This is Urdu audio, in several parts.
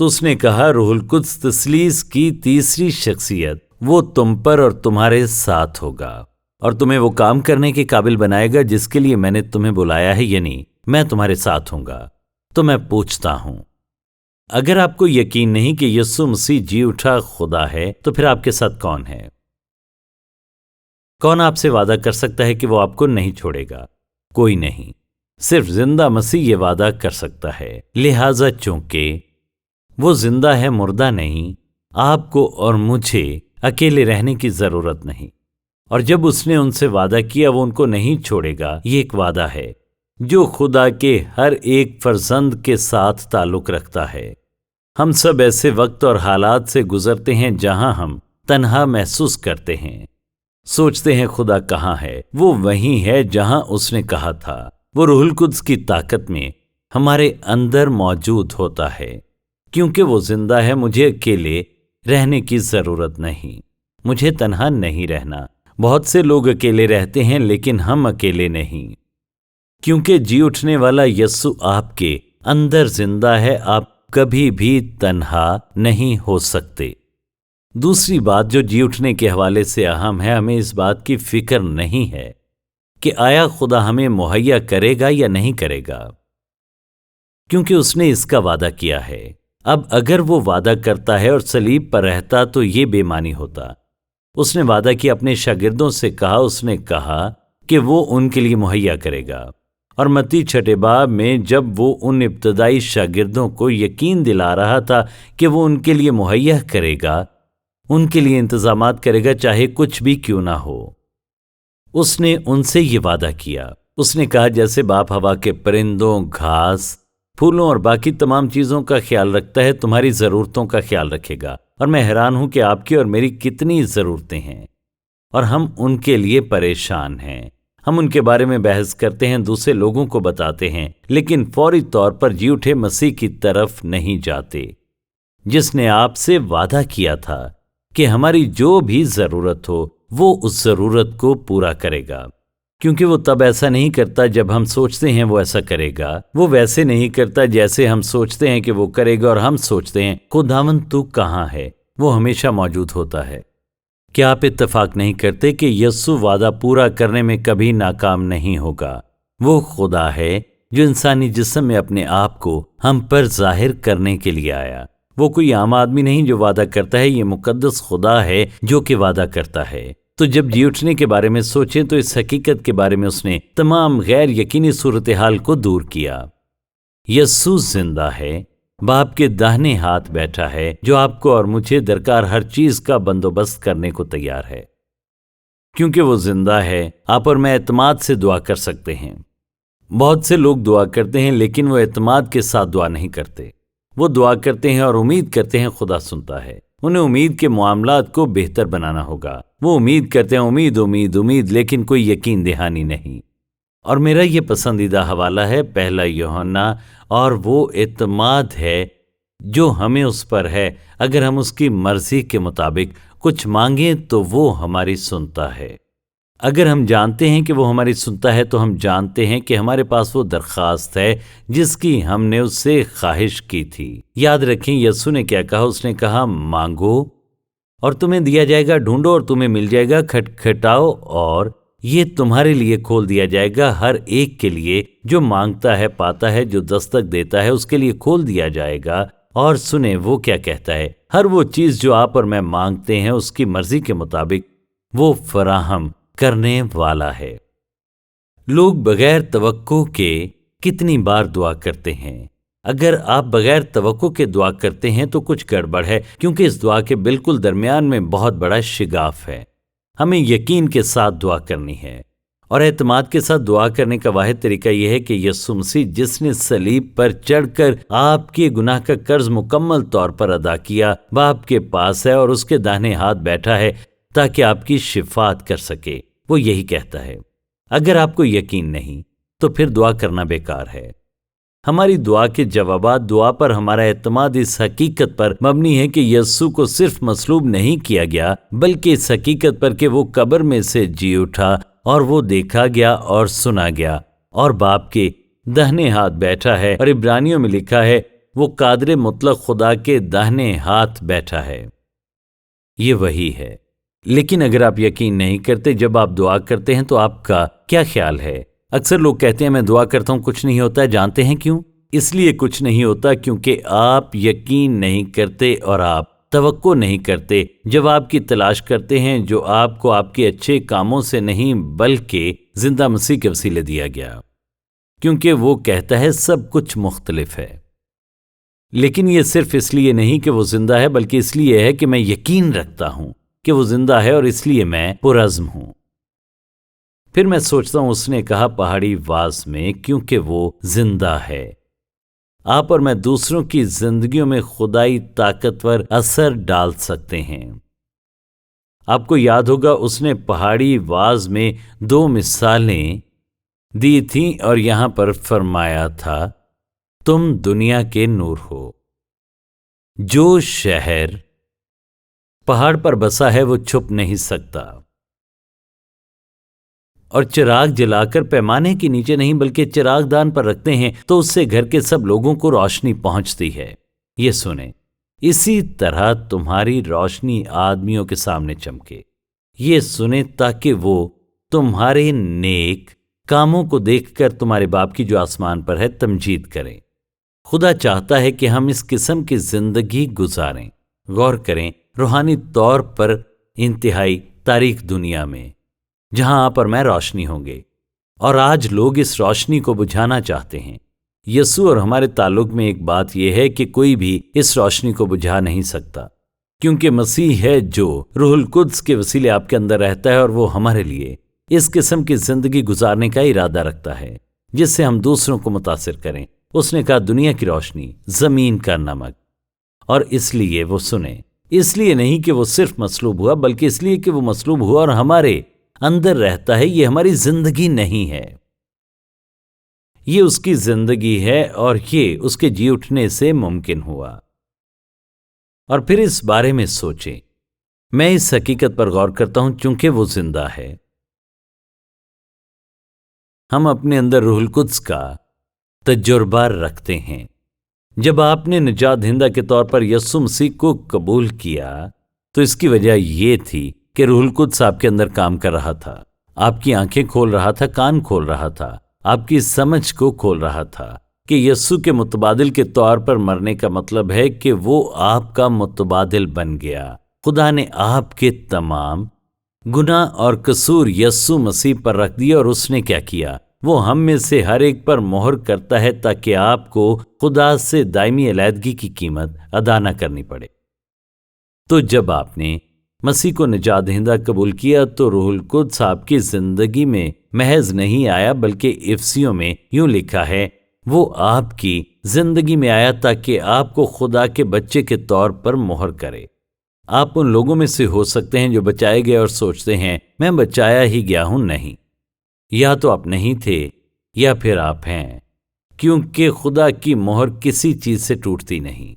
تو اس نے کہا روح القدس تثلیث کی تیسری شخصیت وہ تم پر اور تمہارے ساتھ ہوگا اور تمہیں وہ کام کرنے کے قابل بنائے گا جس کے لیے میں نے تمہیں بلایا ہے، یعنی میں تمہارے ساتھ ہوں گا۔ تو میں پوچھتا ہوں، اگر آپ کو یقین نہیں کہ یسوع مسیح جی اٹھا خدا ہے تو پھر آپ کے ساتھ کون ہے؟ کون آپ سے وعدہ کر سکتا ہے کہ وہ آپ کو نہیں چھوڑے گا؟ کوئی نہیں، صرف زندہ مسیح یہ وعدہ کر سکتا ہے۔ لہٰذا چونکہ وہ زندہ ہے، مردہ نہیں، آپ کو اور مجھے اکیلے رہنے کی ضرورت نہیں، اور جب اس نے ان سے وعدہ کیا وہ ان کو نہیں چھوڑے گا، یہ ایک وعدہ ہے جو خدا کے ہر ایک فرزند کے ساتھ تعلق رکھتا ہے۔ ہم سب ایسے وقت اور حالات سے گزرتے ہیں جہاں ہم تنہا محسوس کرتے ہیں، سوچتے ہیں خدا کہاں ہے؟ وہ وہیں ہے جہاں اس نے کہا تھا۔ وہ روح القدس کی طاقت میں ہمارے اندر موجود ہوتا ہے۔ کیونکہ وہ زندہ ہے، مجھے اکیلے رہنے کی ضرورت نہیں، مجھے تنہا نہیں رہنا۔ بہت سے لوگ اکیلے رہتے ہیں لیکن ہم اکیلے نہیں، کیونکہ جی اٹھنے والا یسوع آپ کے اندر زندہ ہے، آپ کبھی بھی تنہا نہیں ہو سکتے۔ دوسری بات جو جی اٹھنے کے حوالے سے اہم ہے، ہمیں اس بات کی فکر نہیں ہے کہ آیا خدا ہمیں مہیا کرے گا یا نہیں کرے گا، کیونکہ اس نے اس کا وعدہ کیا ہے۔ اب اگر وہ وعدہ کرتا ہے اور صلیب پر رہتا تو یہ بے معنی ہوتا۔ اس نے وعدہ کیا، اپنے شاگردوں سے کہا، اس نے کہا کہ وہ ان کے لیے مہیا کرے گا۔ اور متی 6 باب میں جب وہ ان ابتدائی شاگردوں کو یقین دلا رہا تھا کہ وہ ان کے لیے مہیا کرے گا، ان کے لیے انتظامات کرے گا چاہے کچھ بھی کیوں نہ ہو، اس نے ان سے یہ وعدہ کیا۔ اس نے کہا جیسے باپ ہوا کے پرندوں، گھاس، پھولوں اور باقی تمام چیزوں کا خیال رکھتا ہے، تمہاری ضرورتوں کا خیال رکھے گا۔ اور میں حیران ہوں کہ آپ کی اور میری کتنی ضرورتیں ہیں اور ہم ان کے لیے پریشان ہیں۔ ہم ان کے بارے میں بحث کرتے ہیں، دوسرے لوگوں کو بتاتے ہیں، لیکن فوری طور پر جی اٹھے مسیح کی طرف نہیں جاتے، جس نے آپ سے وعدہ کیا تھا کہ ہماری جو بھی ضرورت ہو وہ اس ضرورت کو پورا کرے گا۔ کیونکہ وہ تب ایسا نہیں کرتا جب ہم سوچتے ہیں وہ ایسا کرے گا، وہ ویسے نہیں کرتا جیسے ہم سوچتے ہیں کہ وہ کرے گا، اور ہم سوچتے ہیں خداوند تو کہاں ہے؟ وہ ہمیشہ موجود ہوتا ہے۔ کیا آپ اتفاق نہیں کرتے کہ یسوع وعدہ پورا کرنے میں کبھی ناکام نہیں ہوگا؟ وہ خدا ہے جو انسانی جسم میں اپنے آپ کو ہم پر ظاہر کرنے کے لیے آیا۔ وہ کوئی عام آدمی نہیں جو وعدہ کرتا ہے، یہ مقدس خدا ہے جو کہ وعدہ کرتا ہے۔ تو جب جی اٹھنے کے بارے میں سوچیں تو اس حقیقت کے بارے میں اس نے تمام غیر یقینی صورتحال کو دور کیا۔ یسوع زندہ ہے، باپ کے داہنے ہاتھ بیٹھا ہے، جو آپ کو اور مجھے درکار ہر چیز کا بندوبست کرنے کو تیار ہے۔ کیونکہ وہ زندہ ہے، آپ اور میں اعتماد سے دعا کر سکتے ہیں۔ بہت سے لوگ دعا کرتے ہیں لیکن وہ اعتماد کے ساتھ دعا نہیں کرتے۔ وہ دعا کرتے ہیں اور امید کرتے ہیں خدا سنتا ہے۔ انہیں امید کے معاملات کو بہتر بنانا ہوگا۔ وہ امید کرتے ہیں، امید امید امید، لیکن کوئی یقین دہانی نہیں۔ اور میرا یہ پسندیدہ حوالہ ہے 1 یوحنا، اور وہ اعتماد ہے جو ہمیں اس پر ہے۔ اگر ہم اس کی مرضی کے مطابق کچھ مانگیں تو وہ ہماری سنتا ہے۔ اگر ہم جانتے ہیں کہ وہ ہماری سنتا ہے تو ہم جانتے ہیں کہ ہمارے پاس وہ درخواست ہے جس کی ہم نے اس سے خواہش کی تھی۔ یاد رکھیں یسوع نے کیا کہا؟ اس نے کہا مانگو اور تمہیں دیا جائے گا، ڈھونڈو اور تمہیں مل جائے گا، کھٹکھٹاؤ اور یہ تمہارے لیے کھول دیا جائے گا۔ ہر ایک کے لیے جو مانگتا ہے پاتا ہے، جو دستک دیتا ہے اس کے لیے کھول دیا جائے گا۔ اور سنیں وہ کیا کہتا ہے، ہر وہ چیز جو آپ اور میں مانگتے ہیں اس کی مرضی کے مطابق وہ فراہم کرنے والا ہے۔ لوگ بغیر توقع کے کتنی بار دعا کرتے ہیں؟ اگر آپ بغیر توقع کے دعا کرتے ہیں تو کچھ گڑبڑ ہے، کیونکہ اس دعا کے بالکل درمیان میں بہت بڑا شگاف ہے۔ ہمیں یقین کے ساتھ دعا کرنی ہے، اور اعتماد کے ساتھ دعا کرنے کا واحد طریقہ یہ ہے کہ یسوع مسیح جس نے صلیب پر چڑھ کر آپ کے گناہ کا قرض مکمل طور پر ادا کیا، باپ کے پاس ہے اور اس کے داہنے ہاتھ بیٹھا ہے تاکہ آپ کی شفاعت کر سکے۔ وہ یہی کہتا ہے۔ اگر آپ کو یقین نہیں تو پھر دعا کرنا بیکار ہے۔ ہماری دعا کے جوابات، دعا پر ہمارا اعتماد اس حقیقت پر مبنی ہے کہ یسوع کو صرف مصلوب نہیں کیا گیا، بلکہ اس حقیقت پر کہ وہ قبر میں سے جی اٹھا اور وہ دیکھا گیا اور سنا گیا اور باپ کے داہنے ہاتھ بیٹھا ہے۔ اور عبرانیوں میں لکھا ہے وہ قادر مطلق خدا کے داہنے ہاتھ بیٹھا ہے۔ یہ وہی ہے۔ لیکن اگر آپ یقین نہیں کرتے، جب آپ دعا کرتے ہیں تو آپ کا کیا خیال ہے؟ اکثر لوگ کہتے ہیں میں دعا کرتا ہوں کچھ نہیں ہوتا ہے۔ جانتے ہیں کیوں؟ اس لیے کچھ نہیں ہوتا کیونکہ آپ یقین نہیں کرتے اور آپ توقع نہیں کرتے۔ جب آپ کی تلاش کرتے ہیں جو آپ کو آپ کے اچھے کاموں سے نہیں بلکہ زندہ مسیح کے وسیلے دیا گیا، کیونکہ وہ کہتا ہے سب کچھ مختلف ہے۔ لیکن یہ صرف اس لیے نہیں کہ وہ زندہ ہے، بلکہ اس لیے ہے کہ میں یقین رکھتا ہوں کہ وہ زندہ ہے، اور اس لیے میں پرعزم ہوں۔ پھر میں سوچتا ہوں اس نے کہا پہاڑی واز میں، کیونکہ وہ زندہ ہے۔ آپ اور میں دوسروں کی زندگیوں میں خدائی طاقتور اثر ڈال سکتے ہیں۔ آپ کو یاد ہوگا اس نے پہاڑی واز میں 2 مثالیں دی تھیں اور یہاں پر فرمایا تھا تم دنیا کے نور ہو۔ جو شہر پہاڑ پر بسا ہے وہ چھپ نہیں سکتا، اور چراغ جلا کر پیمانے کے نیچے نہیں بلکہ چراغ دان پر رکھتے ہیں تو اس سے گھر کے سب لوگوں کو روشنی پہنچتی ہے۔ یہ سنیں، اسی طرح تمہاری روشنی آدمیوں کے سامنے چمکے۔ یہ سنیں تاکہ وہ تمہارے نیک کاموں کو دیکھ کر تمہارے باپ کی جو آسمان پر ہے تمجید کریں۔ خدا چاہتا ہے کہ ہم اس قسم کی زندگی گزاریں۔ غور کریں، روحانی طور پر انتہائی تاریک دنیا میں جہاں آپ اور میں روشنی ہوں گے، اور آج لوگ اس روشنی کو بجھانا چاہتے ہیں۔ یسوع اور ہمارے تعلق میں ایک بات یہ ہے کہ کوئی بھی اس روشنی کو بجھا نہیں سکتا، کیونکہ مسیح ہے جو روح القدس کے وسیلے آپ کے اندر رہتا ہے، اور وہ ہمارے لیے اس قسم کی زندگی گزارنے کا ارادہ رکھتا ہے جس سے ہم دوسروں کو متاثر کریں۔ اس نے کہا دنیا کی روشنی، زمین کا نمک، اور اس لیے وہ سنیں، اس لیے نہیں کہ وہ صرف مصلوب ہوا بلکہ اس لیے کہ وہ مصلوب ہوا اور ہمارے اندر رہتا ہے۔ یہ ہماری زندگی نہیں ہے، یہ اس کی زندگی ہے، اور یہ اس کے جی اٹھنے سے ممکن ہوا۔ اور پھر اس بارے میں سوچیں، میں اس حقیقت پر غور کرتا ہوں چونکہ وہ زندہ ہے۔ ہم اپنے اندر روح القدس کا تجربہ رکھتے ہیں۔ جب آپ نے نجات دہندہ کے طور پر یسوع مسیح کو قبول کیا تو اس کی وجہ یہ تھی کہ روح القدس آپ کے اندر کام کر رہا تھا، آپ کی آنکھیں کھول رہا تھا، کان کھول رہا تھا، آپ کی سمجھ کو کھول رہا تھا کہ یسوع کے متبادل کے طور پر مرنے کا مطلب ہے کہ وہ آپ کا متبادل بن گیا۔ خدا نے آپ کے تمام گناہ اور قصور یسوع مسیح پر رکھ دیا، اور اس نے کیا کیا؟ وہ ہم میں سے ہر ایک پر مہر کرتا ہے تاکہ آپ کو خدا سے دائمی علیحدگی کی قیمت ادا نہ کرنی پڑے۔ تو جب آپ نے مسیح کو نجات دہندہ قبول کیا تو روح القدس آپ کی زندگی میں محض نہیں آیا، بلکہ افسیوں میں یوں لکھا ہے وہ آپ کی زندگی میں آیا تاکہ آپ کو خدا کے بچے کے طور پر مہر کرے۔ آپ ان لوگوں میں سے ہو سکتے ہیں جو بچائے گئے اور سوچتے ہیں میں بچایا ہی گیا ہوں۔ نہیں، یا تو آپ نہیں تھے یا پھر آپ ہیں، کیونکہ خدا کی مہر کسی چیز سے ٹوٹتی نہیں۔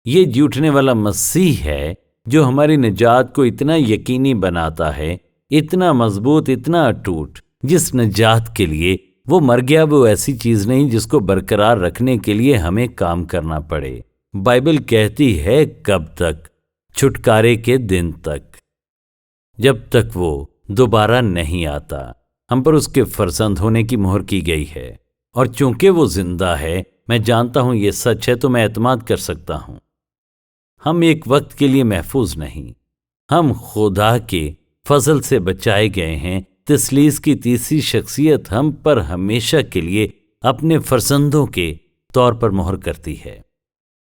یہ جھوٹنے والا مسیح ہے جو ہماری نجات کو اتنا یقینی بناتا ہے، اتنا مضبوط، اتنا اٹوٹ، جس نجات کے لیے وہ مر گیا وہ ایسی چیز نہیں جس کو برقرار رکھنے کے لیے ہمیں کام کرنا پڑے۔ بائبل کہتی ہے کب تک؟ چھٹکارے کے دن تک، جب تک وہ دوبارہ نہیں آتا۔ ہم پر اس کے فرزند ہونے کی مہر کی گئی ہے، اور چونکہ وہ زندہ ہے، میں جانتا ہوں یہ سچ ہے تو میں اعتماد کر سکتا ہوں۔ ہم ایک وقت کے لیے محفوظ نہیں، ہم خدا کے فضل سے بچائے گئے ہیں۔ تثلیث کی تیسری شخصیت ہم پر ہمیشہ کے لیے اپنے فرزندوں کے طور پر مہر کرتی ہے،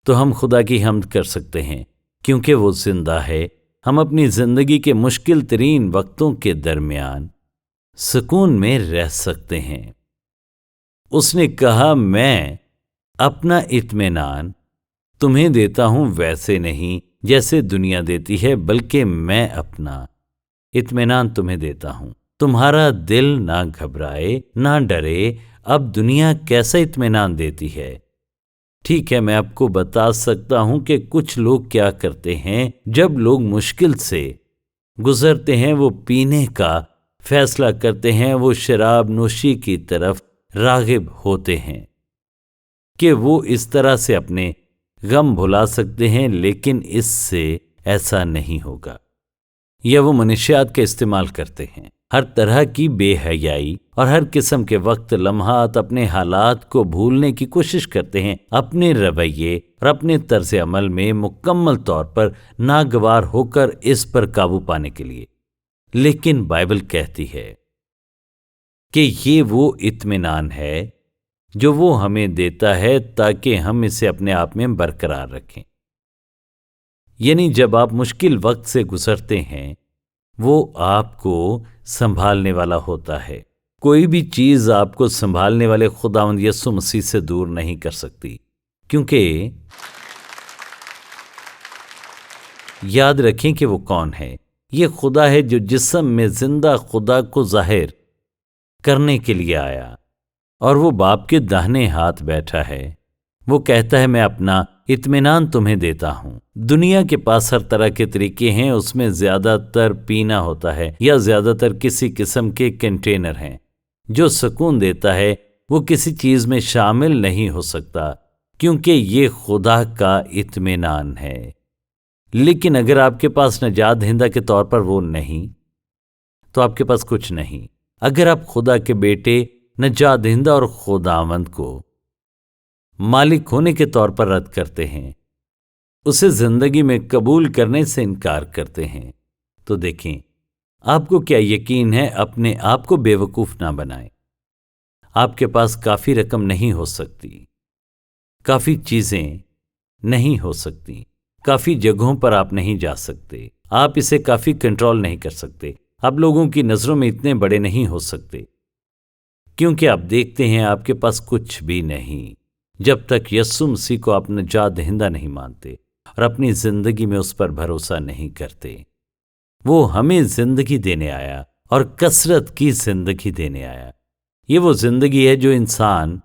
تو ہم خدا کی حمد کر سکتے ہیں کیونکہ وہ زندہ ہے۔ ہم اپنی زندگی کے مشکل ترین وقتوں کے درمیان سکون میں رہ سکتے ہیں۔ اس نے کہا میں اپنا اطمینان تمہیں دیتا ہوں، ویسے نہیں جیسے دنیا دیتی ہے، بلکہ میں اپنا اطمینان تمہیں دیتا ہوں۔ تمہارا دل نہ گھبرائے، نہ ڈرے۔ اب دنیا کیسا اطمینان دیتی ہے؟ ٹھیک ہے، میں آپ کو بتا سکتا ہوں کہ کچھ لوگ کیا کرتے ہیں جب لوگ مشکل سے گزرتے ہیں، وہ پینے کا فیصلہ کرتے ہیں، وہ شراب نوشی کی طرف راغب ہوتے ہیں۔ کہ وہ اس طرح سے اپنے غم بھلا سکتے ہیں، لیکن اس سے ایسا نہیں ہوگا۔ یا وہ منشیات کا استعمال کرتے ہیں، ہر طرح کی بے حیائی اور ہر قسم کے وقت لمحات اپنے حالات کو بھولنے کی کوشش کرتے ہیں، اپنے رویے اور اپنے طرز عمل میں مکمل طور پر ناگوار ہو کر اس پر قابو پانے کے لیے۔ لیکن بائبل کہتی ہے کہ یہ وہ اطمینان ہے جو وہ ہمیں دیتا ہے تاکہ ہم اسے اپنے آپ میں برقرار رکھیں۔ یعنی جب آپ مشکل وقت سے گزرتے ہیں، وہ آپ کو سنبھالنے والا ہوتا ہے۔ کوئی بھی چیز آپ کو سنبھالنے والے خداوند یسوع مسیح سے دور نہیں کر سکتی، کیونکہ یاد رکھیں کہ وہ کون ہے۔ یہ خدا ہے جو جسم میں زندہ خدا کو ظاہر کرنے کے لیے آیا، اور وہ باپ کے داہنے ہاتھ بیٹھا ہے۔ وہ کہتا ہے، میں اپنا اطمینان تمہیں دیتا ہوں۔ دنیا کے پاس ہر طرح کے طریقے ہیں، اس میں زیادہ تر پینا ہوتا ہے یا زیادہ تر کسی قسم کے کنٹینر ہیں۔ جو سکون دیتا ہے وہ کسی چیز میں شامل نہیں ہو سکتا، کیونکہ یہ خدا کا اطمینان ہے۔ لیکن اگر آپ کے پاس نجات دہندہ کے طور پر وہ نہیں، تو آپ کے پاس کچھ نہیں۔ اگر آپ خدا کے بیٹے، نجات دہندہ اور خداوند کو مالک ہونے کے طور پر رد کرتے ہیں، اسے زندگی میں قبول کرنے سے انکار کرتے ہیں، تو دیکھیں آپ کو کیا یقین ہے۔ اپنے آپ کو بے وقوف نہ بنائیں۔ آپ کے پاس کافی رقم نہیں ہو سکتی، کافی چیزیں نہیں ہو سکتی، کافی جگہوں پر آپ نہیں جا سکتے، آپ اسے کافی کنٹرول نہیں کر سکتے، آپ لوگوں کی نظروں میں اتنے بڑے نہیں ہو سکتے، کیونکہ آپ دیکھتے ہیں آپ کے پاس کچھ بھی نہیں جب تک یسوع مسیح کو آپ نجات دہندہ نہیں مانتے اور اپنی زندگی میں اس پر بھروسہ نہیں کرتے۔ وہ ہمیں زندگی دینے آیا اور کثرت کی زندگی دینے آیا۔ یہ وہ زندگی ہے جو انسان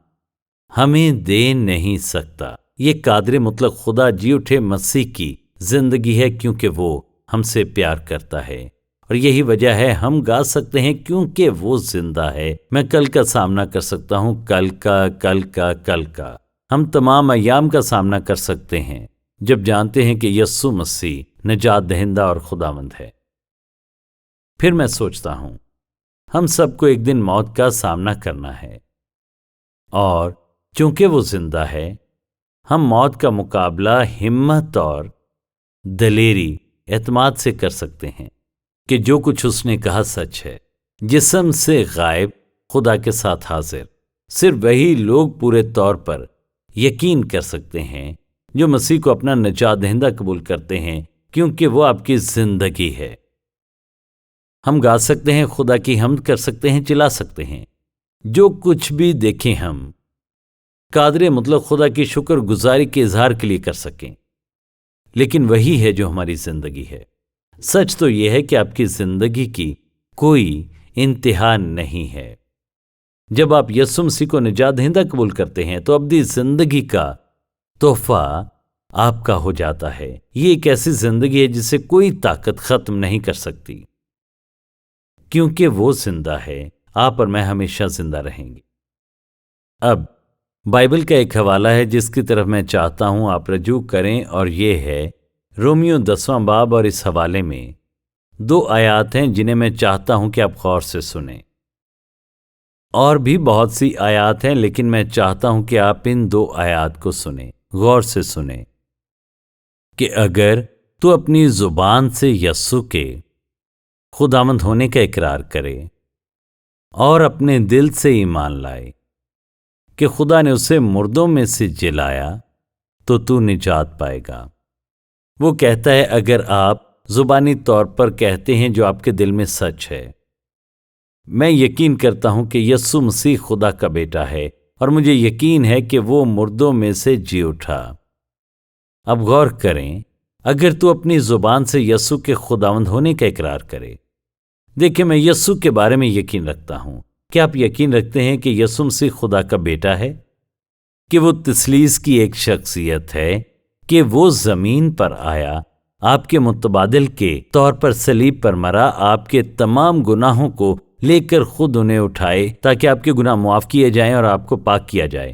ہمیں دے نہیں سکتا۔ یہ قادر مطلق خدا جی اٹھے مسیح کی زندگی ہے، کیونکہ وہ ہم سے پیار کرتا ہے، اور یہی وجہ ہے ہم گا سکتے ہیں کیونکہ وہ زندہ ہے۔ میں کل کا سامنا کر سکتا ہوں، کل کا ہم تمام ایام کا سامنا کر سکتے ہیں جب جانتے ہیں کہ یسوع مسیح نجات دہندہ اور خداوند ہے۔ پھر میں سوچتا ہوں ہم سب کو ایک دن موت کا سامنا کرنا ہے، اور چونکہ وہ زندہ ہے ہم موت کا مقابلہ ہمت اور دلیری اعتماد سے کر سکتے ہیں کہ جو کچھ اس نے کہا سچ ہے۔ جسم سے غائب، خدا کے ساتھ حاضر، صرف وہی لوگ پورے طور پر یقین کر سکتے ہیں جو مسیح کو اپنا نجات دہندہ قبول کرتے ہیں، کیونکہ وہ آپ کی زندگی ہے۔ ہم گا سکتے ہیں، خدا کی حمد کر سکتے ہیں، چلا سکتے ہیں، جو کچھ بھی دیکھیں ہم قادر مطلق خدا کی شکر گزاری کے اظہار کے لیے کر سکیں، لیکن وہی ہے جو ہماری زندگی ہے۔ سچ تو یہ ہے کہ آپ کی زندگی کی کوئی انتہا نہیں ہے۔ جب آپ یسوع مسیح کو نجات دہندہ قبول کرتے ہیں تو ابدی زندگی کا تحفہ آپ کا ہو جاتا ہے۔ یہ ایک ایسی زندگی ہے جسے کوئی طاقت ختم نہیں کر سکتی، کیونکہ وہ زندہ ہے۔ آپ اور میں ہمیشہ زندہ رہیں گے۔ اب بائبل کا ایک حوالہ ہے جس کی طرف میں چاہتا ہوں آپ رجوع کریں، اور یہ ہے رومیو 10واں باب، اور اس حوالے میں 2 آیات ہیں جنہیں میں چاہتا ہوں کہ آپ غور سے سنیں۔ اور بھی بہت سی آیات ہیں، لیکن میں چاہتا ہوں کہ آپ ان 2 آیات کو سنیں، غور سے سنیں، کہ اگر تو اپنی زبان سے یسوع کے خداوند ہونے کا اقرار کرے اور اپنے دل سے ایمان لائے کہ خدا نے اسے مردوں میں سے جلایا، تو نجات پائے گا۔ وہ کہتا ہے اگر آپ زبانی طور پر کہتے ہیں جو آپ کے دل میں سچ ہے۔ میں یقین کرتا ہوں کہ یسوع مسیح خدا کا بیٹا ہے، اور مجھے یقین ہے کہ وہ مردوں میں سے جی اٹھا۔ اب غور کریں، اگر تو اپنی زبان سے یسوع کے خداوند ہونے کا اقرار کرے۔ دیکھیں، میں یسوع کے بارے میں یقین رکھتا ہوں۔ کیا آپ یقین رکھتے ہیں کہ یسوع مسیح خدا کا بیٹا ہے، کہ وہ تثلیث کی ایک شخصیت ہے، کہ وہ زمین پر آیا، آپ کے متبادل کے طور پر صلیب پر مرا، آپ کے تمام گناہوں کو لے کر خود انہیں اٹھائے تاکہ آپ کے گناہ معاف کیے جائیں اور آپ کو پاک کیا جائے؟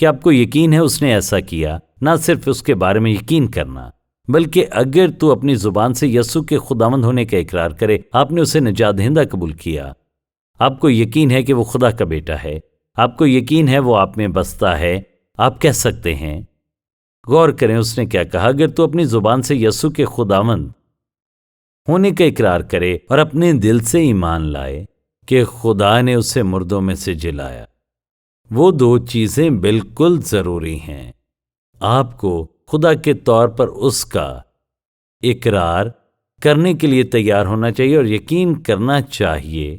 کیا آپ کو یقین ہے اس نے ایسا کیا؟ نہ صرف اس کے بارے میں یقین کرنا، بلکہ اگر تو اپنی زبان سے یسوع کے خداوند ہونے کا اقرار کرے، آپ نے اسے نجات دہندہ قبول کیا، آپ کو یقین ہے کہ وہ خدا کا بیٹا ہے، آپ کو یقین ہے وہ آپ میں بستا ہے، آپ کہہ سکتے ہیں۔ غور کریں اس نے کیا کہا، اگر تو اپنی زبان سے یسوع کے خداوند ہونے کا اقرار کرے اور اپنے دل سے ایمان لائے کہ خدا نے اسے مردوں میں سے جلایا۔ وہ دو چیزیں بالکل ضروری ہیں۔ آپ کو خدا کے طور پر اس کا اقرار کرنے کے لیے تیار ہونا چاہیے اور یقین کرنا چاہیے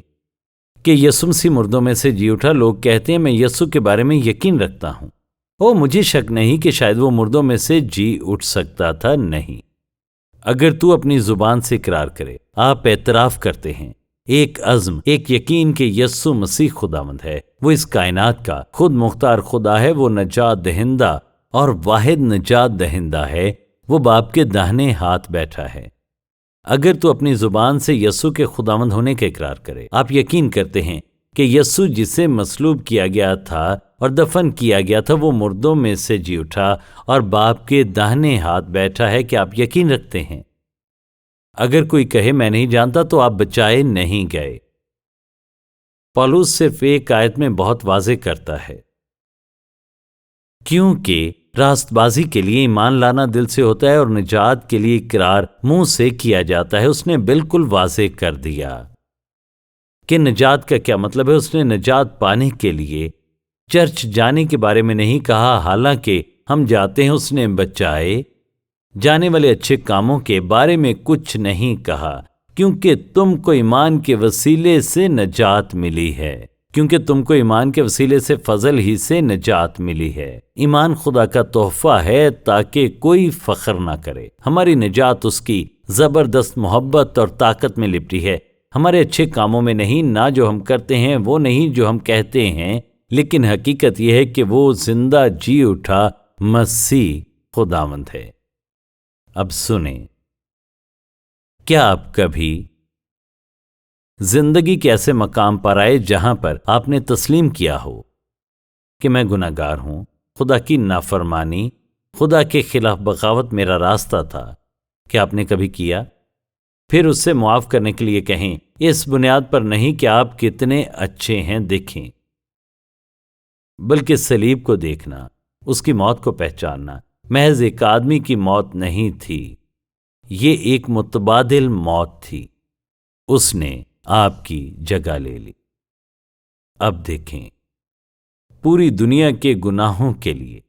کہ یسوع مسیح مردوں میں سے جی اٹھا۔ لوگ کہتے ہیں میں یسوع کے بارے میں یقین رکھتا ہوں، مجھے شک نہیں کہ شاید وہ مردوں میں سے جی اٹھ سکتا تھا۔ نہیں، اگر تو اپنی زبان سے اقرار کرے، آپ اعتراف کرتے ہیں، ایک عزم، ایک یقین کہ یسوع مسیح خداوند ہے، وہ اس کائنات کا خود مختار خدا ہے، وہ نجات دہندہ اور واحد نجات دہندہ ہے، وہ باپ کے داہنے ہاتھ بیٹھا ہے۔ اگر تو اپنی زبان سے یسوع کے خداوند ہونے کا اقرار کرے، آپ یقین کرتے ہیں کہ یسوع جسے مصلوب کیا گیا تھا اور دفن کیا گیا تھا، وہ مردوں میں سے جی اٹھا اور باپ کے داہنے ہاتھ بیٹھا ہے، کہ آپ یقین رکھتے ہیں۔ اگر کوئی کہے میں نہیں جانتا، تو آپ بچائے نہیں گئے۔ پولس صرف ایک آیت میں بہت واضح کرتا ہے، کیونکہ راست بازی کے لیے ایمان لانا دل سے ہوتا ہے اور نجات کے لیے اقرار منہ سے کیا جاتا ہے۔ اس نے بالکل واضح کر دیا کہ نجات کا کیا مطلب ہے۔ اس نے نجات پانے کے لیے چرچ جانے کے بارے میں نہیں کہا، حالانکہ ہم جاتے ہیں۔ اس نے بچائے جانے والے اچھے کاموں کے بارے میں کچھ نہیں کہا، کیونکہ تم کو ایمان کے وسیلے سے نجات ملی ہے، کیونکہ تم کو ایمان کے وسیلے سے فضل ہی سے نجات ملی ہے۔ ایمان خدا کا تحفہ ہے تاکہ کوئی فخر نہ کرے۔ ہماری نجات اس کی زبردست محبت اور طاقت میں لپٹی ہے، ہمارے اچھے کاموں میں نہیں، نہ جو ہم کرتے ہیں وہ نہیں جو ہم کہتے ہیں، لیکن حقیقت یہ ہے کہ وہ زندہ جی اٹھا مسیح خداوند ہے۔ اب سنیں، کیا آپ کبھی زندگی کے ایسے مقام پر آئے جہاں پر آپ نے تسلیم کیا ہو کہ میں گناہ گار ہوں، خدا کی نافرمانی، خدا کے خلاف بغاوت میرا راستہ تھا؟ کیا آپ نے کبھی کیا؟ پھر اس سے معاف کرنے کے لیے کہیں، اس بنیاد پر نہیں کہ آپ کتنے اچھے ہیں دیکھیں، بلکہ صلیب کو دیکھنا، اس کی موت کو پہچاننا۔ محض ایک آدمی کی موت نہیں تھی، یہ ایک متبادل موت تھی، اس نے آپ کی جگہ لے لی۔ اب دیکھیں، پوری دنیا کے گناہوں کے لیے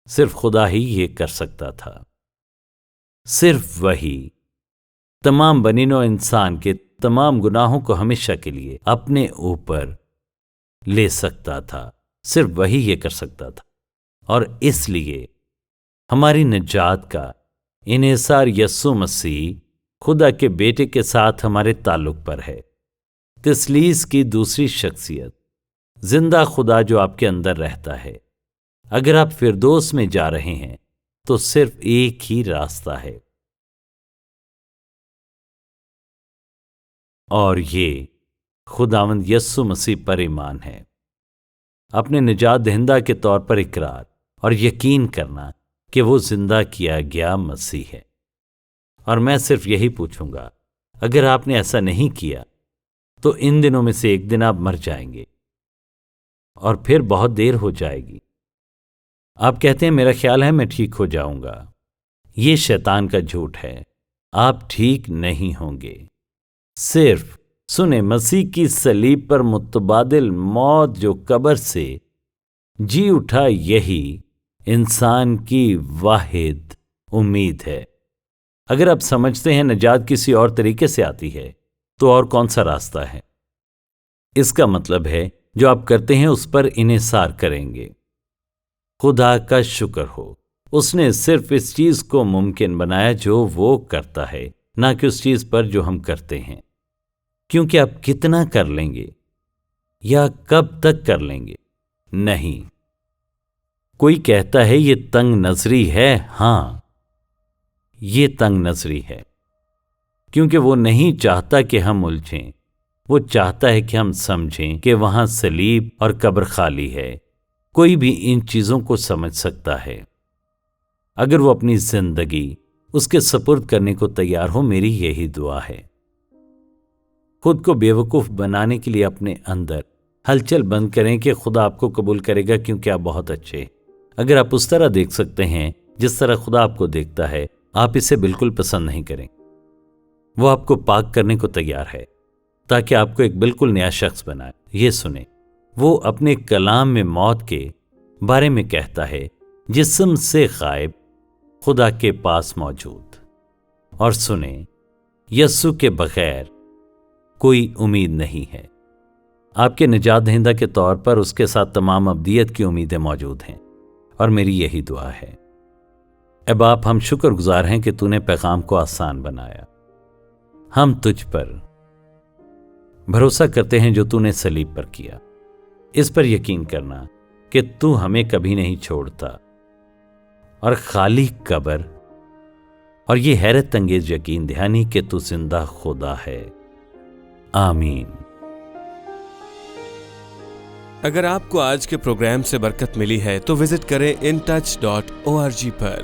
صرف خدا ہی یہ کر سکتا تھا، صرف وہی تمام بنی نوع انسان کے تمام گناہوں کو ہمیشہ کے لیے اپنے اوپر لے سکتا تھا، صرف وہی یہ کر سکتا تھا۔ اور اس لیے ہماری نجات کا انحصار یسوع مسیح خدا کے بیٹے کے ساتھ ہمارے تعلق پر ہے۔ تثلیث کی دوسری شخصیت، زندہ خدا جو آپ کے اندر رہتا ہے۔ اگر آپ فردوس میں جا رہے ہیں تو صرف ایک ہی راستہ ہے، اور یہ خداوند یسوع مسیح پر ایمان ہے، اپنے نجات دہندہ کے طور پر اقرار اور یقین کرنا کہ وہ زندہ کیا گیا مسیح ہے۔ اور میں صرف یہی پوچھوں گا، اگر آپ نے ایسا نہیں کیا تو ان دنوں میں سے ایک دن آپ مر جائیں گے، اور پھر بہت دیر ہو جائے گی۔ آپ کہتے ہیں میرا خیال ہے میں ٹھیک ہو جاؤں گا، یہ شیطان کا جھوٹ ہے، آپ ٹھیک نہیں ہوں گے۔ صرف سنیں، مسیح کی صلیب پر متبادل موت جو قبر سے جی اٹھا، یہی انسان کی واحد امید ہے۔ اگر آپ سمجھتے ہیں نجات کسی اور طریقے سے آتی ہے تو اور کون سا راستہ ہے؟ اس کا مطلب ہے جو آپ کرتے ہیں اس پر انحصار کریں گے۔ خدا کا شکر ہو، اس نے صرف اس چیز کو ممکن بنایا جو وہ کرتا ہے، نہ کہ اس چیز پر جو ہم کرتے ہیں۔ کیونکہ آپ کتنا کر لیں گے یا کب تک کر لیں گے نہیں۔ کوئی کہتا ہے یہ تنگ نظری ہے، ہاں یہ تنگ نظری ہے، کیونکہ وہ نہیں چاہتا کہ ہم الجھیں، وہ چاہتا ہے کہ ہم سمجھیں کہ وہاں صلیب اور قبر خالی ہے۔ کوئی بھی ان چیزوں کو سمجھ سکتا ہے اگر وہ اپنی زندگی اس کے سپرد کرنے کو تیار ہو۔ میری یہی دعا ہے۔ خود کو بیوقوف بنانے کے لیے اپنے اندر ہلچل بند کریں کہ خدا آپ کو قبول کرے گا کیونکہ آپ بہت اچھے۔ اگر آپ اس طرح دیکھ سکتے ہیں جس طرح خدا آپ کو دیکھتا ہے، آپ اسے بالکل پسند نہیں کریں۔ وہ آپ کو پاک کرنے کو تیار ہے تاکہ آپ کو ایک بالکل نیا شخص بنائے۔ یہ سنیں، وہ اپنے کلام میں موت کے بارے میں کہتا ہے، جسم سے غائب، خدا کے پاس موجود۔ اور سنیں، یسوع کے بغیر کوئی امید نہیں ہے۔ آپ کے نجات دہندہ کے طور پر اس کے ساتھ تمام ابدیت کی امیدیں موجود ہیں، اور میری یہی دعا ہے۔ اے باپ، ہم شکر گزار ہیں کہ تو نے پیغام کو آسان بنایا۔ ہم تجھ پر بھروسہ کرتے ہیں جو تو نے صلیب پر کیا۔ اس پر یقین کرنا کہ تو ہمیں کبھی نہیں چھوڑتا، اور خالی قبر اور یہ حیرت انگیز یقین دہانی کہ تو زندہ خدا ہے۔ آمین۔ اگر آپ کو آج کے پروگرام سے برکت ملی ہے تو وزٹ کریں intouch.org پر۔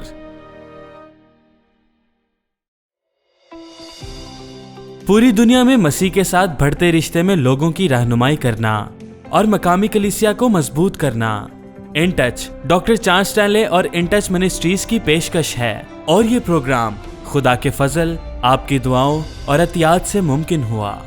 پوری دنیا میں مسیح کے ساتھ بڑھتے رشتے میں لوگوں کی رہنمائی کرنا اور مقامی کلیسیا کو مضبوط کرنا in touch doctor Charles Stanley اور ان ٹچ منسٹریز کی پیشکش ہے، اور یہ پروگرام خدا کے فضل، آپ کی دعاؤں اور عطیات سے ممکن ہوا۔